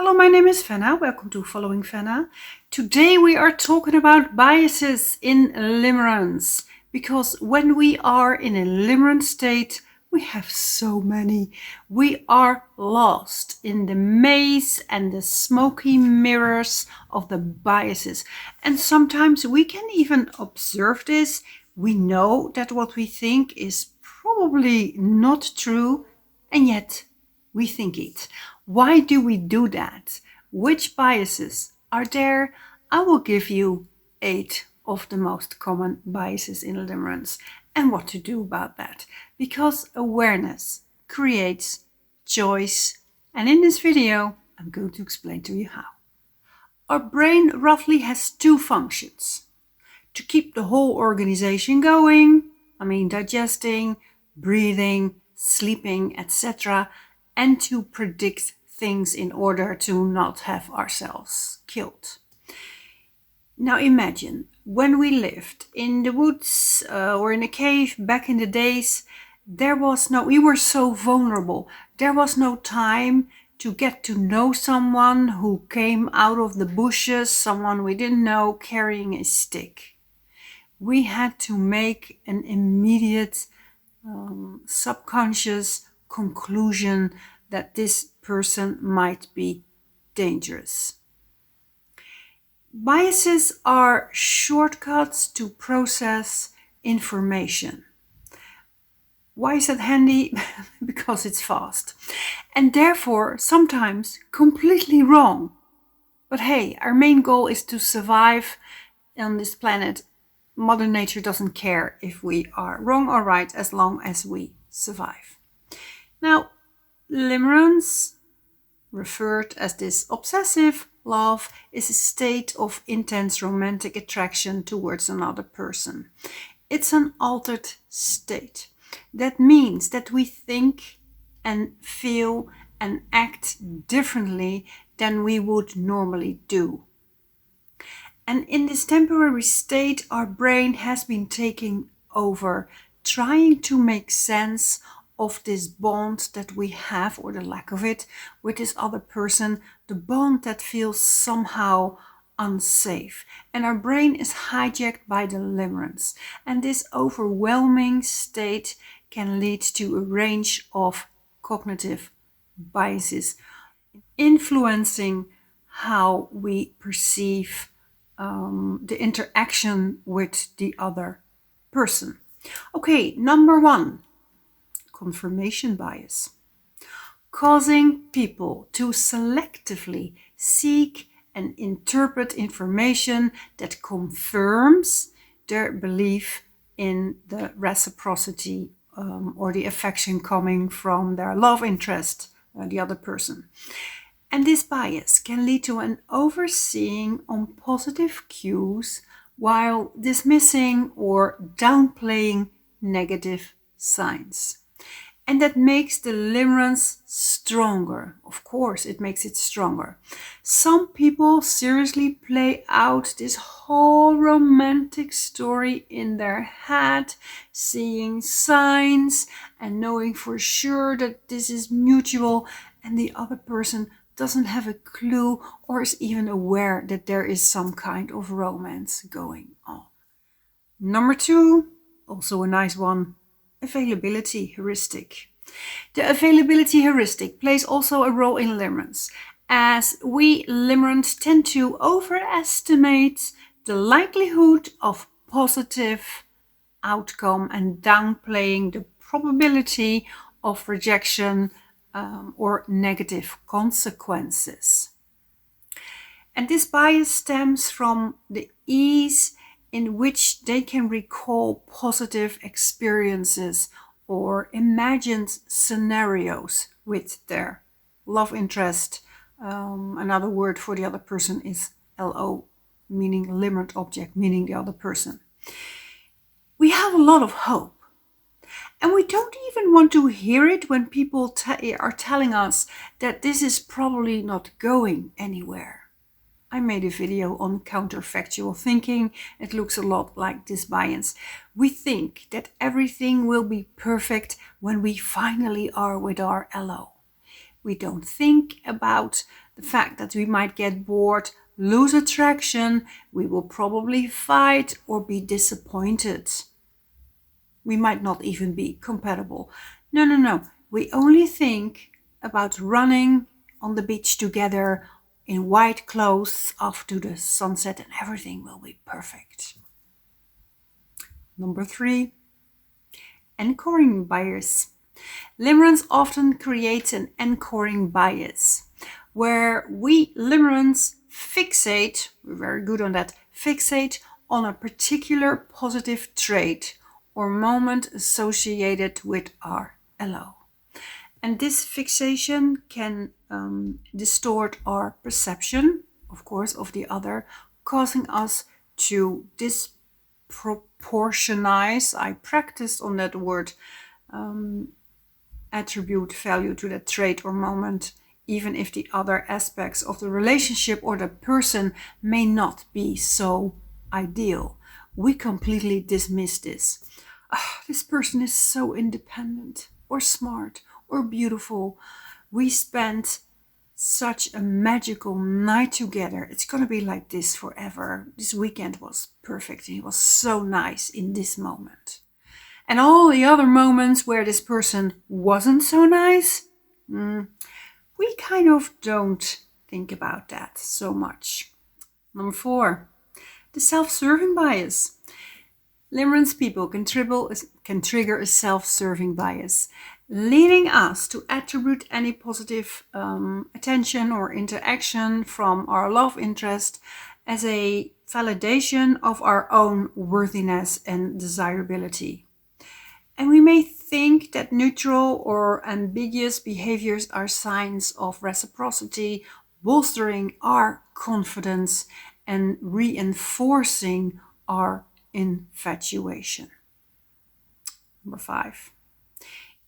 Hello, my name is Fenna. Welcome to Following Fenna. Today we are talking about biases in limerence, because when we are in a limerent state, we have so many. We are lost in the maze and the smoky mirrors of the biases. And sometimes we can even observe this. We know that what we think is probably not true, and yet we think it. Why do we do that? Which biases are there? I will give you 8 of the most common biases in limerence and what to do about that. Because awareness creates choice. And in this video, I'm going to explain to you how. Our brain roughly has 2 functions. To keep the whole organization going, digesting, breathing, sleeping, etc., and to predict things in order to not have ourselves killed. Now imagine when we lived in the woods or in a cave back in the days, we were so vulnerable. There was no time to get to know someone who came out of the bushes, someone we didn't know carrying a stick. We had to make an immediate subconscious conclusion that this person might be dangerous. Biases are shortcuts to process information. Why is that handy? Because it's fast. And therefore, sometimes completely wrong. But hey, our main goal is to survive on this planet. Mother Nature doesn't care if we are wrong or right as long as we survive. Now, limerence, referred as this obsessive love, is a state of intense romantic attraction towards another person. It's an altered state. That means that we think and feel and act differently than we would normally do. And in this temporary state, our brain has been taking over, trying to make sense of this bond that we have, or the lack of it, with this other person, the bond that feels somehow unsafe. And our brain is hijacked by the limerence. And this overwhelming state can lead to a range of cognitive biases, influencing how we perceive the interaction with the other person. Okay, number 1. Confirmation bias, causing people to selectively seek and interpret information that confirms their belief in the reciprocity or the affection coming from their love interest, the other person. And this bias can lead to an overseeing on positive cues while dismissing or downplaying negative signs. And that makes the limerence stronger. Of course, it makes it stronger. Some people seriously play out this whole romantic story in their head, seeing signs and knowing for sure that this is mutual, and the other person doesn't have a clue or is even aware that there is some kind of romance going on. Number 2, also a nice one. Availability heuristic. The availability heuristic plays also a role in limerence, as we limerents tend to overestimate the likelihood of positive outcome and downplaying the probability of rejection or negative consequences. And this bias stems from the ease in which they can recall positive experiences or imagined scenarios with their love interest. Another word for the other person is LO, meaning limerent object, meaning the other person. We have a lot of hope. And we don't even want to hear it when people are telling us that this is probably not going anywhere. I made a video on counterfactual thinking. It looks a lot like this bias. We think that everything will be perfect when we finally are with our LO. We don't think about the fact that we might get bored, lose attraction, we will probably fight or be disappointed. We might not even be compatible. No. We only think about running on the beach together in white clothes off to the sunset and everything will be perfect. Number 3, anchoring bias. Limerence often creates an anchoring bias where we limerence fixate, we're very good on that, fixate on a particular positive trait or moment associated with our LO. And this fixation can distort our perception, of course, of the other, causing us to disproportionize, I practiced on that word, attribute value to that trait or moment, even if the other aspects of the relationship or the person may not be so ideal. We completely dismiss this. This person is so independent or smart or beautiful. We spent such a magical night together. It's gonna be like this forever. This weekend was perfect. He was so nice in this moment. And all the other moments where this person wasn't so nice, we kind of don't think about that so much. Number 4, the self-serving bias. Limerence people can trigger a self-serving bias, leading us to attribute any positive attention or interaction from our love interest as a validation of our own worthiness and desirability. And we may think that neutral or ambiguous behaviors are signs of reciprocity, bolstering our confidence and reinforcing our infatuation. Number 5,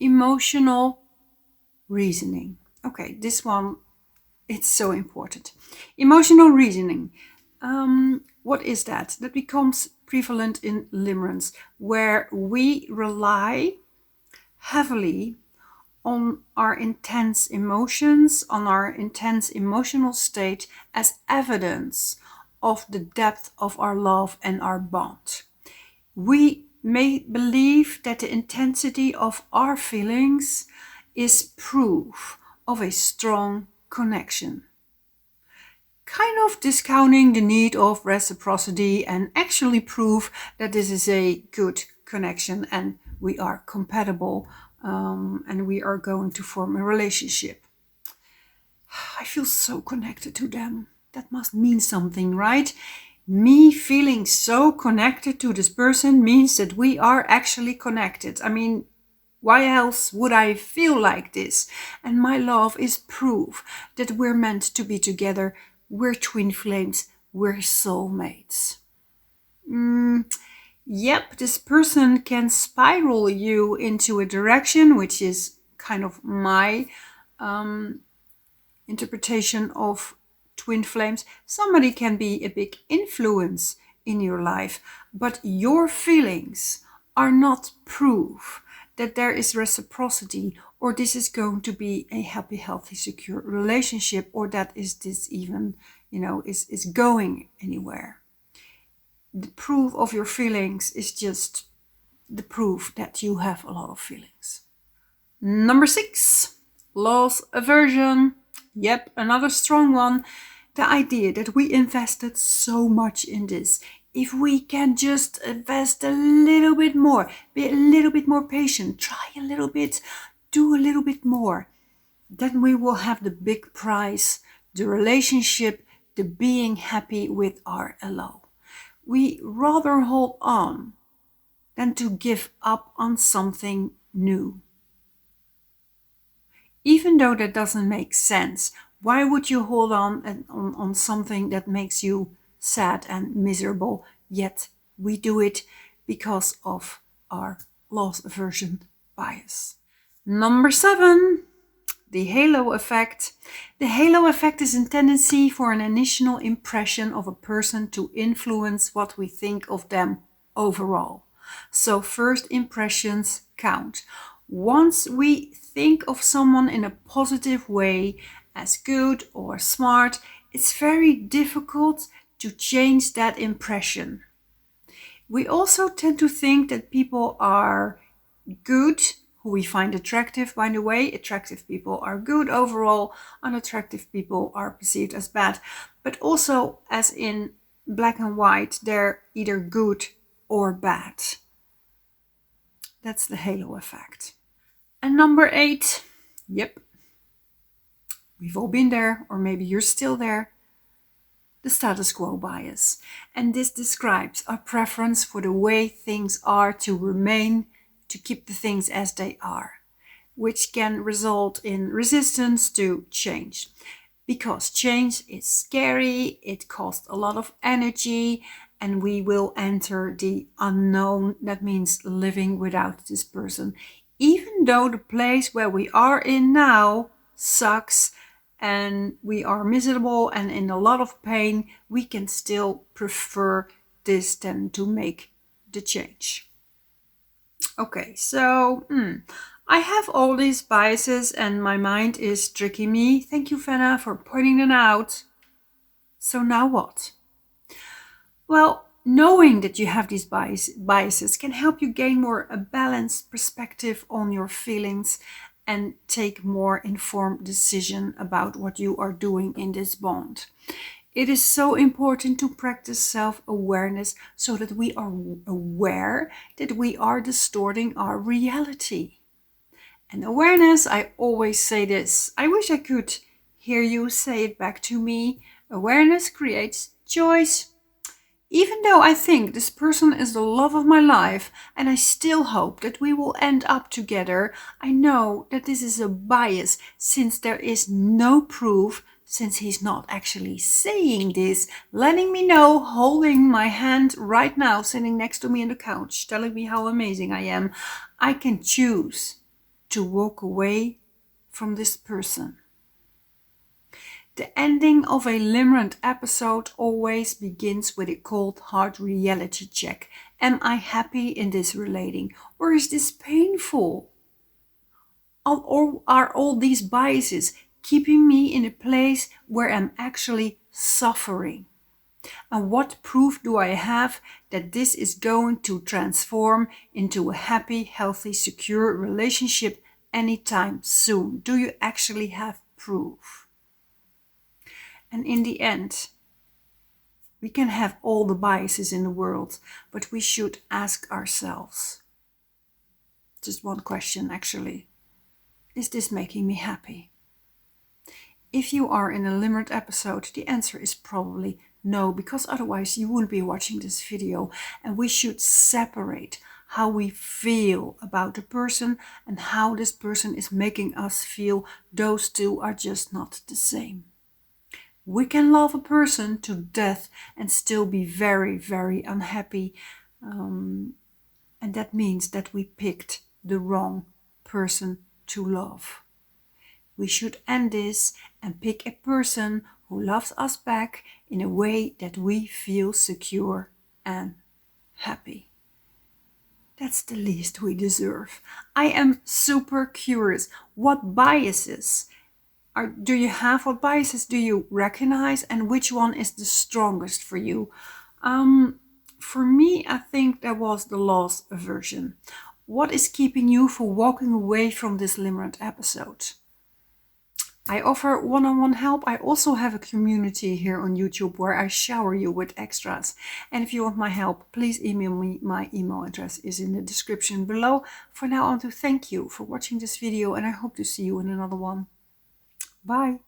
emotional reasoning. Okay, this one, it's so important. Emotional reasoning. What is that? That becomes prevalent in limerence, where we rely heavily on our intense emotions, on our intense emotional state as evidence of the depth of our love and our bond. We may believe that the intensity of our feelings is proof of a strong connection, kind of discounting the need of reciprocity and actually prove that this is a good connection and we are compatible and we are going to form a relationship. I feel so connected to them. That must mean something, right? Me feeling so connected to this person means that we are actually connected. I mean, why else would I feel like this? And my love is proof that we're meant to be together. We're twin flames. We're soulmates. Yep, this person can spiral you into a direction, which is kind of my interpretation of twin flames. Somebody can be a big influence in your life, but your feelings are not proof that there is reciprocity or this is going to be a happy, healthy, secure relationship, or that is this even, is going anywhere. The proof of your feelings is just the proof that you have a lot of feelings. Number 6, loss aversion. Yep, another strong one. The idea that we invested so much in this. If we can just invest a little bit more, be a little bit more patient, try a little bit, do a little bit more, then we will have the big prize, the relationship, the being happy with our LO. We rather hold on than to give up on something new. Even though that doesn't make sense, why would you hold on something that makes you sad and miserable? Yet we do it because of our loss aversion bias. Number 7, the halo effect. The halo effect is a tendency for an initial impression of a person to influence what we think of them overall. So first impressions count. Once we think of someone in a positive way as good or smart, it's very difficult to change that impression. We also tend to think that people are good, who we find attractive, by the way. Attractive people are good overall, unattractive people are perceived as bad. But also, as in black and white, they're either good or bad. That's the halo effect. And number 8, yep, we've all been there, or maybe you're still there. The status quo bias. And this describes our preference for the way things are to remain, to keep the things as they are, which can result in resistance to change. Because change is scary, it costs a lot of energy, and we will enter the unknown. That means living without this person. Even though the place where we are in now sucks, and we are miserable and in a lot of pain, we can still prefer this than to make the change. Okay, so I have all these biases and my mind is tricking me. Thank you, Fenna, for pointing them out. So now what? Well, knowing that you have these biases can help you gain more a balanced perspective on your feelings and take more informed decision about what you are doing in this bond. It is so important to practice self-awareness so that we are aware that we are distorting our reality. And awareness, I always say this, I wish I could hear you say it back to me. Awareness creates choice. Even though I think this person is the love of my life and I still hope that we will end up together, I know that this is a bias since there is no proof, since he's not actually saying this, letting me know, holding my hand right now, sitting next to me on the couch, telling me how amazing I am. I can choose to walk away from this person. The ending of a limerent episode always begins with a cold hard reality check. Am I happy in this relating, or is this painful? Or are all these biases keeping me in a place where I'm actually suffering? And what proof do I have that this is going to transform into a happy, healthy, secure relationship anytime soon? Do you actually have proof? And in the end, we can have all the biases in the world, but we should ask ourselves just one question actually. Is this making me happy? If you are in a limerent episode, the answer is probably no, because otherwise you wouldn't be watching this video. And we should separate how we feel about the person and how this person is making us feel. Those two are just not the same. We can love a person to death and still be very, very unhappy. And that means that we picked the wrong person to love. We should end this and pick a person who loves us back in a way that we feel secure and happy. That's the least we deserve. I am super curious. What biases do you have? What biases do you recognize, and which one is the strongest for you? For me, I think there was the loss aversion. What is keeping you from walking away from this limerent episode? I offer one-on-one help. I also have a community here on YouTube where I shower you with extras. And if you want my help, please email me. My email address is in the description below. For now, I want to thank you for watching this video, and I hope to see you in another one. Bye.